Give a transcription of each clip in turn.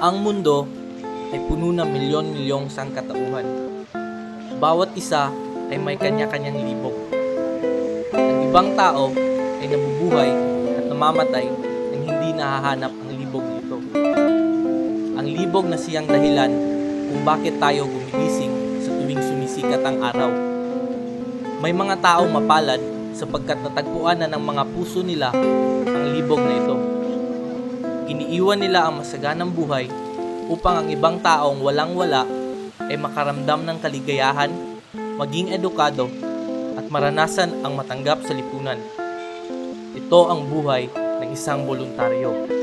Ang mundo ay puno ng milyon-milyong sangkatauhan. Bawat isa ay may kanya-kanyang libog. Ang ibang tao ay nabubuhay at namamatay nang hindi nahahanap ang libog nito. Ang libog na siyang dahilan kung bakit tayo gumigising sa tuwing sumisikat ang araw. May mga taong mapalad sapagkat natagpuan na ng mga puso nila ang libog na ito. Iniiwan nila ang masaganang buhay upang ang ibang taong walang-wala ay makaramdam ng kaligayahan, maging edukado, at maranasan ang matanggap sa lipunan. Ito ang buhay ng isang voluntaryo.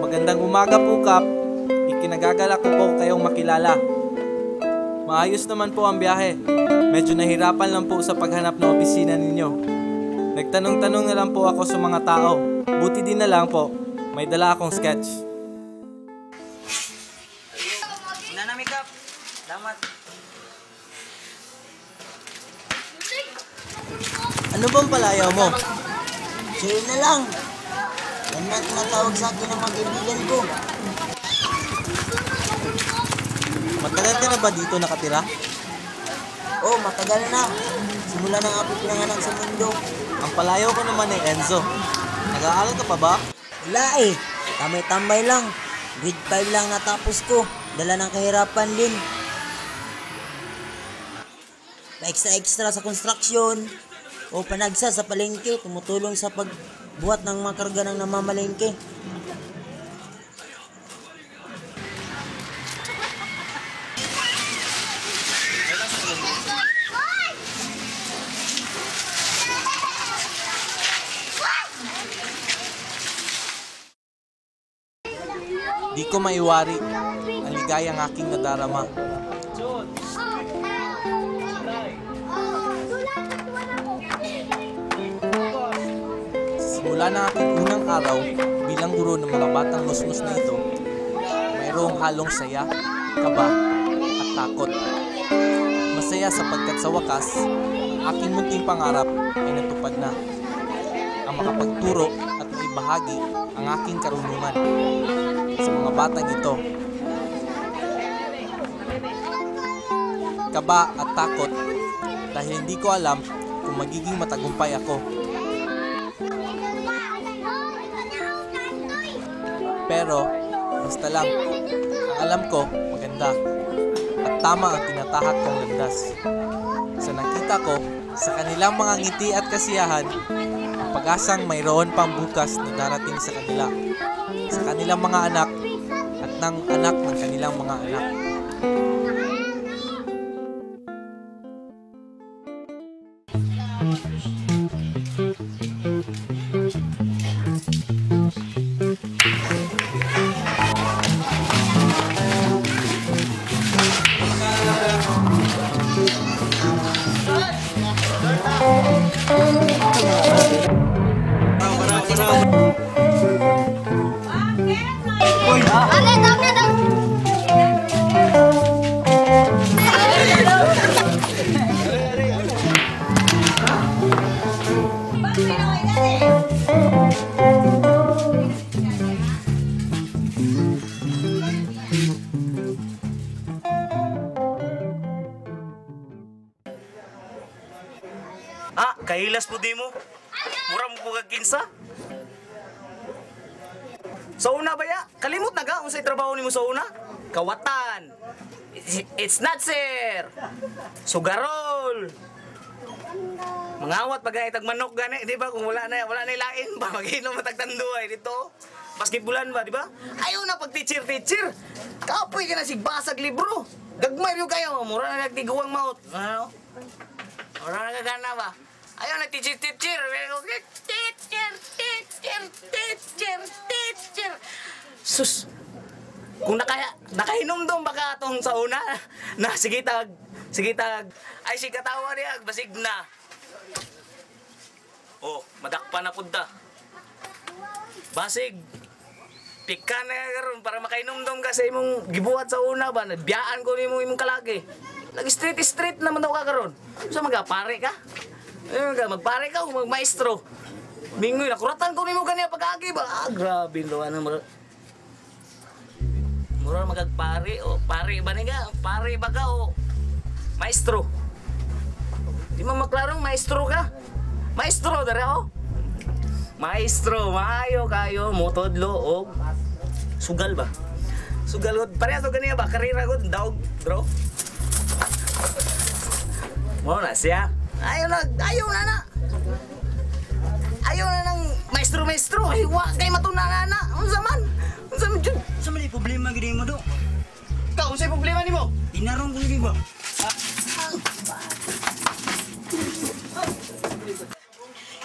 Magandang umaga po, Kap. Ikinagagalak ko po kayong makilala. Maayos naman po ang biyahe. Medyo nahirapan lang po sa paghanap ng opisina ninyo. Nagtanong-tanong na lang po ako sa mga tao. Buti din na lang po, may dala akong sketch. Nanami, Kap. Salamat. Ano bang palayaw mo? Chill na lang. Yan na tinatawag sa akin ng mga kaibigan ko. Matagal ka na ba dito nakatira? Oh, matagal na. Simula nang ako pinanganak sa mundo. Ang palayaw ko naman ay Enzo. Nag-aaral ka pa ba? Wala eh. Tambay-tambay lang. Grade 5 lang natapos ko. Dala ng kahirapan din. Pa-extra-extra sa construction. O panagsa sa palengke. Tumutulong sa pagbuhat ng mga karga ng namamalengke. Di ko maiwari ang ligayang aking nadarama. Simula ng aking unang araw bilang guro ng mga batang musmus na ito, mayroong halong saya, kaba, at takot. Masaya sapagkat sa wakas, ang aking munting pangarap ay natupad na. Ang makapagturo at maibahagi ang aking karunungan sa mga batang ito. Kaba at takot dahil hindi ko alam kung magiging matagumpay ako. Pero basta lang, ang alam ko maganda at tama ang tinatahak kong landas. Sa nakita ko, sa kanilang mga ngiti at kasiyahan, ang pag-asang mayroon pang bukas na darating sa kanila, sa kanilang mga anak at ng anak ng kanilang mga anak. Pilas po di mo. Mura mo po kagkinsa. Sa una ba ya? Kalimot na ka unsay trabaho nimo sa una? Kawatan. It's not sir. Sugarol. Mangawat pag itag manok gani, di ba? Kung wala na lain ba maginom matagtanduay dito. Basketbulan ba, di ba? Ayaw na pag teacher. Kapoy ka na si basag libro. Gagmay rin kayo, mura na nagtiguang maut. Ano? Mura na gagana ba? Ayaw na teacher. Sus! Kung nakainom doon baka itong sa una, na sige tag, ay si katawa niya, basig na. Oh, madakpa na punta. Basig, pika na karon para makainom doon ka sa imong gibuhat sa una ba, nabiyaan ko ni imong kalaki. Lagi street naman daw ka karon. So magpare ka? Magpare ka o magmaestro? Mingoy, nakuratan ko ni mo kanya pag-agi ba? Ah, grabe lo, ano mura magagpare o pare ba niga? Pare ba ka o maestro? Di mo maklarong maestro ka? Maestro dara o? Maestro, maayo kayo motodlo o sugal ba? Sugal ko pareha to ganiya ba? Karira ko daog, bro. Mo na siya. Ayaw na ng maestro. Ay, wa kay matunan na. Unsa man jud? Sa mali problema gid mo do. Ikaw, unsay problema nimo? Inarong kung di ba?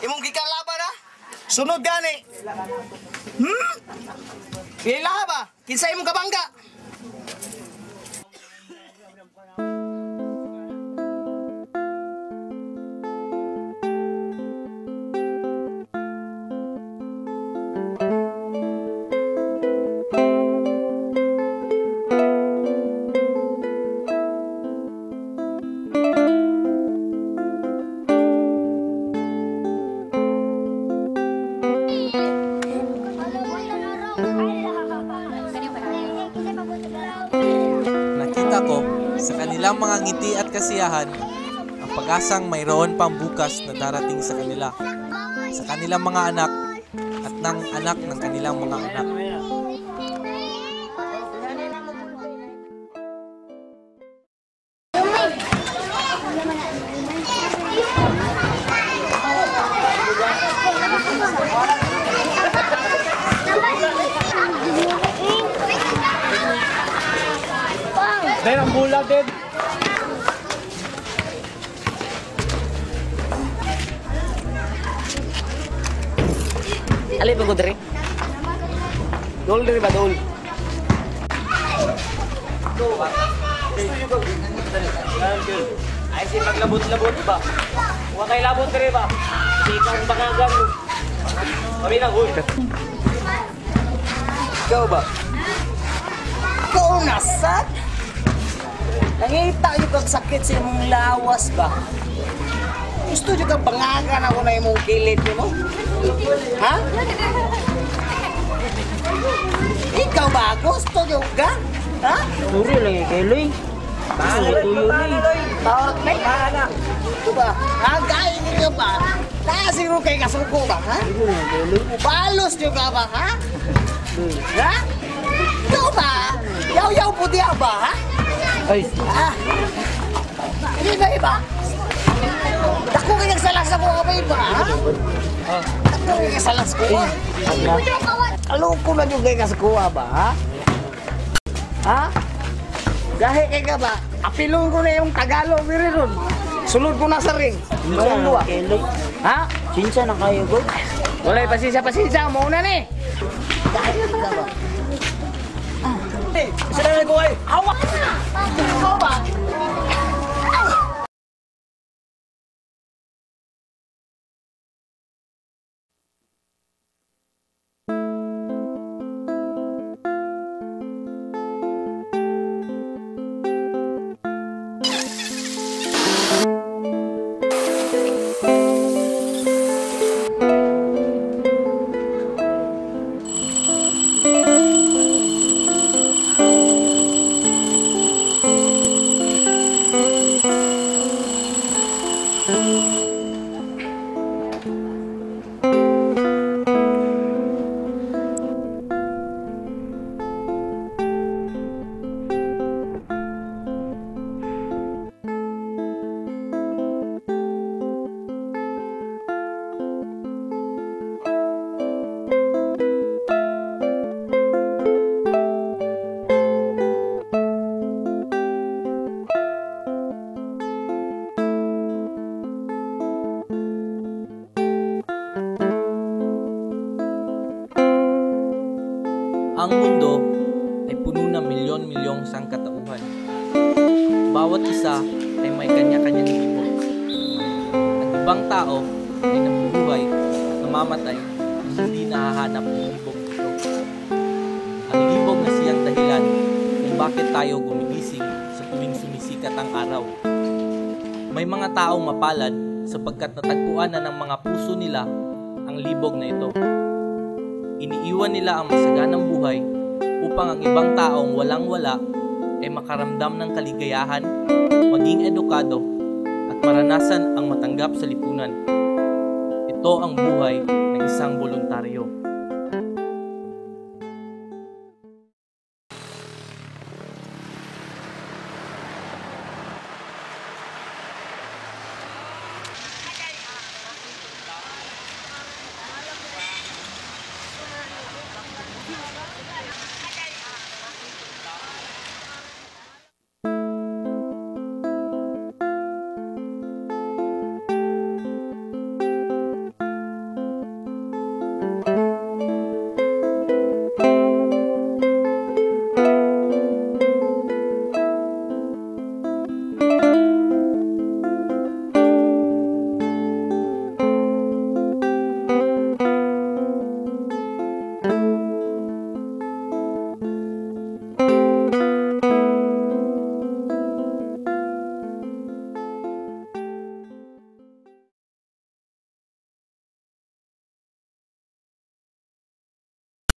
Imong gikalaban ha? Sunod gani. Kila ba? Kinsa imong kabangga? Nakita ko sa kanilang mga ngiti at kasiyahan ang pag-asang mayroon pang bukas na darating sa kanila, sa kanilang mga anak at ng anak ng kanilang mga anak. Dahil ang bulag din. Alay ba ko diri? Dol diri ba dol? Ay si maglabot-labot ba? Huwag kay labot diri ba? Kasi ikaw ang bangagan mo. Kami na hul. Ikaw ba? Ikaw nasad? Nangita yung kagsakit sa imong lawas ba? Gusto nyo ka bangagan ako na imong kilit mo? Ha? Ikaw ba? Gusto nyo ka? Ha? Suri lang yung keloy. Tuyo ni. Tawag na yun. Ito ba? Hagayin nyo ba? Nasiro kay kasuko ba? Ha? Balos nyo ka ba? Ha? Ha? Ikaw ba? Yaw-yaw po diya ba? Ha? Ay, Ah! Hindi ba iba? Dako ka nagsalas ako ka ba iba, ha? Dako ka nagsalas ko, ha? Along ko na yung kay kaskuha ba, ha? Ha? Gahe kay ka ba? Apilong ko na yung Tagalog, biri ron. Sulod ko na sa ring. Sulod ko, keloy. ha? Sinsa na kayo go. Walay pasisya, mauna ni. Gahe ka ba? Sila na ko ay. Hawak! Ikaw ba? Ang mundo ay puno ng milyon-milyong sangkatauhan. Bawat isa ay may kanya-kanyang libog. Ang ibang tao ay nabubuhay at namamatay kung hindi nahahanap ng libog ito. Ang libog na siyang dahilan kung bakit tayo gumigising sa tuwing sumisikat ang araw. May mga taong mapalad sapagkat natagpuan na ng mga puso nila ang libog na ito. Iniiwan nila ang masaganang buhay upang ang ibang taong walang-wala ay makaramdam ng kaligayahan, maging edukado, at maranasan ang matanggap sa lipunan. Ito ang buhay ng isang voluntaryo.